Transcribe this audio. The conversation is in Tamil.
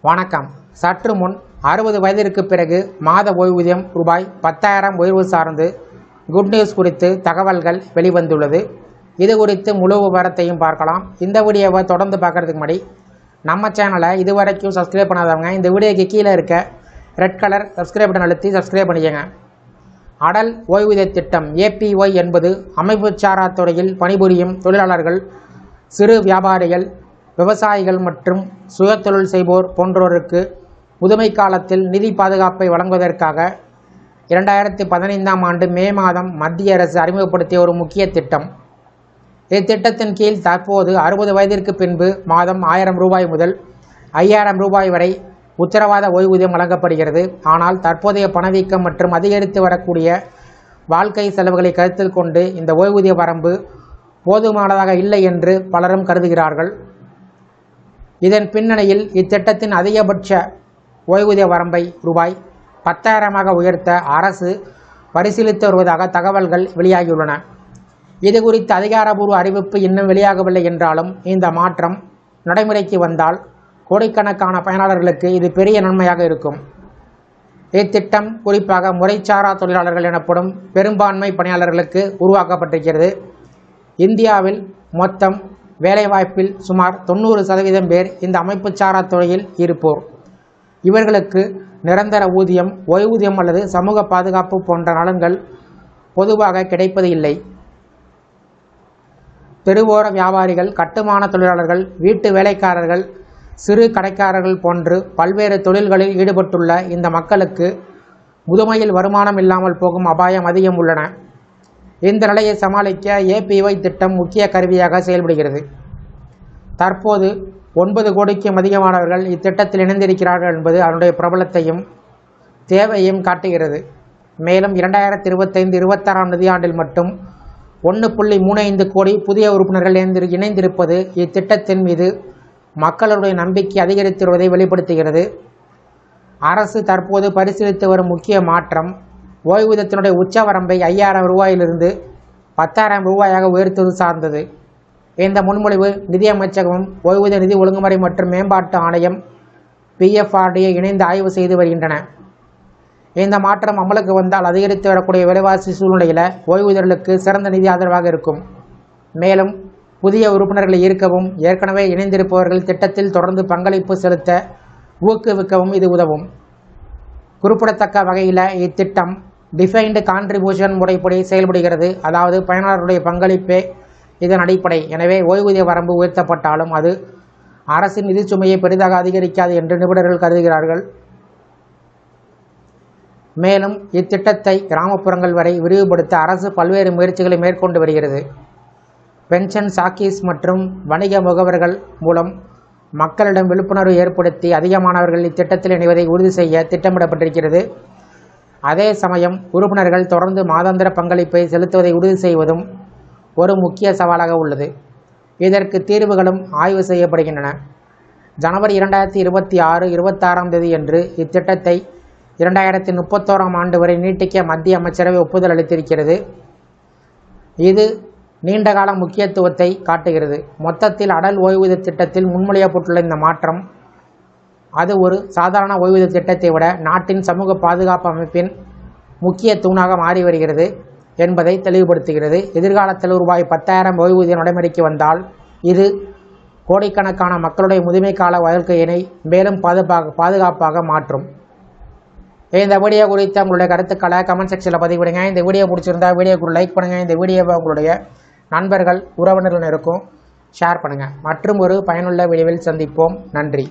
வணக்கம். சற்று முன் 60 வயதிற்கு பிறகு மாத ஓய்வூதியம் ரூபாய் 10,000 உயர்வு சார்ந்து குட் நியூஸ் குறித்து தகவல்கள் வெளிவந்துள்ளது. இது குறித்து முழு விவரத்தையும் பார்க்கலாம். இந்த வீடியோவை தொடர்ந்து பார்க்கறதுக்கு முன்னாடி நம்ம சேனலை இதுவரைக்கும் சப்ஸ்கிரைப் பண்ணாதவங்க இந்த வீடியோக்கு கீழே இருக்க ரெட் கலர் சப்ஸ்கிரைப் பட்டன் அழுத்தி சப்ஸ்கிரைப் பண்ணிக்கங்க. அடல் ஓய்வூதிய திட்டம் APY என்பது அமைப்புச்சாரா துறையில் பணிபுரியும் தொழிலாளர்கள், சிறு வியாபாரிகள், விவசாயிகள் மற்றும் சுயதொழில் செய்வோர் போன்றோருக்கு முதுமை காலத்தில் நிதி பாதுகாப்பை வழங்குவதற்காக 2015ஆம் ஆண்டு மே மாதம் மத்திய அரசு அறிமுகப்படுத்திய ஒரு முக்கிய திட்டம். இத்திட்டத்தின் கீழ் தற்போது 60 வயதிற்கு பின்பு மாதம் 1000 ரூபாய் முதல் 5000 ரூபாய் வரை உத்தரவாத ஓய்வூதியம் வழங்கப்படுகிறது. ஆனால் தற்போதைய பணவீக்கம் மற்றும் அதிகரித்து வரக்கூடிய வாழ்க்கை செலவுகளை கருத்தில் கொண்டு இந்த ஓய்வூதிய வரம்பு போதுமானதாக இல்லை என்று பலரும் கருதுகிறார்கள். இதன் பின்னணியில் இத்திட்டத்தின் அதிகபட்ச ஓய்வூதிய வரம்பை ரூபாய் 10,000ஆக உயர்த்த அரசு பரிசீலித்து வருவதாக தகவல்கள் வெளியாகியுள்ளன. இது குறித்த அதிகாரப்பூர்வ அறிவிப்பு இன்னும் வெளியாகவில்லை என்றாலும் இந்த மாற்றம் நடைமுறைக்கு வந்தால் கோடிக்கணக்கான பயனாளர்களுக்கு இது பெரிய நன்மையாக இருக்கும். இத்திட்டம் குறிப்பாக முறைசாரா தொழிலாளர்கள் எனப்படும் பெரும்பான்மை பணியாளர்களுக்கு உருவாக்கப்பட்டிருக்கிறது. இந்தியாவில் மொத்தம் வேலைவாய்ப்பில் சுமார் 90% பேர் இந்த அமைப்புச்சாரா துறையில் இருப்போர். இவர்களுக்கு நிரந்தர ஊதியம், ஓய்வூதியம் அல்லது சமூக பாதுகாப்பு போன்ற நலன்கள் பொதுவாக கிடைப்பது இல்லை. தெருவோர வியாபாரிகள், கட்டுமான தொழிலாளர்கள், வீட்டு வேலைக்காரர்கள், சிறு கடைக்காரர்கள் போன்று பல்வேறு தொழில்களில் ஈடுபட்டுள்ள இந்த மக்களுக்கு முதுமையில் வருமானம் இல்லாமல் போகும் அபாயம் அதிகம் உள்ளன. இந்த நிலையை சமாளிக்க APY திட்டம் முக்கிய கருவியாக செயல்படுகிறது. தற்போது 9 கோடிக்கும் அதிகமானவர்கள் இத்திட்டத்தில் இணைந்திருக்கிறார்கள் என்பது அதனுடைய பிரபலத்தையும் தேவையையும் காட்டுகிறது. மேலும் 2025-26ஆம் நிதியாண்டில் மட்டும் 1.35 கோடி புதிய உறுப்பினர்கள் இணைந்திருப்பது இத்திட்டத்தின் மீது மக்களுடைய நம்பிக்கை அதிகரித்து வருவதை வெளிப்படுத்துகிறது. அரசு தற்போது பரிசீலித்து வரும் முக்கிய மாற்றம் ஓய்வூதியத்தினுடைய உச்சவரம்பை 5000 ரூபாயிலிருந்து 10,000 ரூபாயாக உயர்த்துவது சார்ந்தது. இந்த முன்மொழிவு நிதியமைச்சகமும் ஓய்வூதிய நிதி ஒழுங்குமுறை மற்றும் மேம்பாட்டு ஆணையம் PFRDA இணைந்து ஆய்வு செய்து வருகின்றன. இந்த மாற்றம் அமலுக்கு வந்தால் அதிகரித்து வரக்கூடிய விலைவாசி சூழ்நிலையில் ஓய்வூதியர்களுக்கு சிறந்த நிதி ஆதரவாக இருக்கும். மேலும் புதிய உறுப்பினர்களை ஈர்க்கவும், ஏற்கனவே இணைந்திருப்பவர்கள் திட்டத்தில் தொடர்ந்து பங்களிப்பு செலுத்த ஊக்குவிக்கவும் இது உதவும். குறிப்பிடத்தக்க வகையில் இத்திட்டம் டிஃபைன்டு கான்ட்ரிபியூஷன் முறைப்படி செயல்படுகிறது. அதாவது பயனாளருடைய பங்களிப்பே இதன் அடிப்படை. எனவே ஓய்வூதிய வரம்பு உயர்த்தப்பட்டாலும் அது அரசின் நிதி சுமையை பெரிதாக அதிகரிக்காது என்று நிபுணர்கள் கருதுகிறார்கள். மேலும் இத்திட்டத்தை கிராமப்புறங்கள் வரை விரிவுபடுத்த அரசு பல்வேறு முயற்சிகளை மேற்கொண்டு வருகிறது. பென்ஷன் சாக்கீஸ் மற்றும் வணிக முகவர்கள் மூலம் மக்களிடம் விழிப்புணர்வு ஏற்படுத்தி அதிகமானவர்கள் இத்திட்டத்தில் இணைவதை உறுதி செய்ய திட்டமிடப்பட்டிருக்கிறது. அதே சமயம் உறுப்பினர்கள் தொடர்ந்து மாதாந்திர பங்களிப்பை செலுத்துவதை உறுதி செய்வதும் ஒரு முக்கிய சவாலாக உள்ளது. இதற்கு தீர்வுகளும் ஆய்வு செய்யப்படுகின்றன. ஜனவரி 2026-26ஆம் தேதியன்று இத்திட்டத்தை 2031ஆம் ஆண்டு வரை நீட்டிக்க மத்திய அமைச்சரவை ஒப்புதல் அளித்திருக்கிறது. இது நீண்டகால முக்கியத்துவத்தை காட்டுகிறது. மொத்தத்தில் அடல் ஓய்வூதிய திட்டத்தில் முன்மொழியப்பட்டுள்ள இந்த மாற்றம் அது ஒரு சாதாரண ஓய்வூதிய திட்டத்தை விட நாட்டின் சமூக பாதுகாப்பு அமைப்பின் முக்கிய தூணாக மாறி வருகிறது என்பதை தெளிவுபடுத்துகிறது. எதிர்காலத்தில் ரூபாய் 10,000 ஓய்வூதியம் நடைமுறைக்கு வந்தால் இது கோடிக்கணக்கான மக்களுடைய முதுமை கால வாழ்க்கையினை மேலும் பாதுகாப்பாக மாற்றும். இந்த வீடியோ குறித்த உங்களுடைய கருத்துக்களை கமெண்ட் செக்ஷனில் பதிவிடுங்க. இந்த வீடியோ பிடிச்சிருந்தா வீடியோக்கு லைக் பண்ணுங்கள். இந்த வீடியோவை உங்களுடைய நண்பர்கள், உறவினர்கள் இருக்கும் ஷேர் பண்ணுங்கள். மற்றும் ஒரு பயனுள்ள வீடியோவில் சந்திப்போம். நன்றி.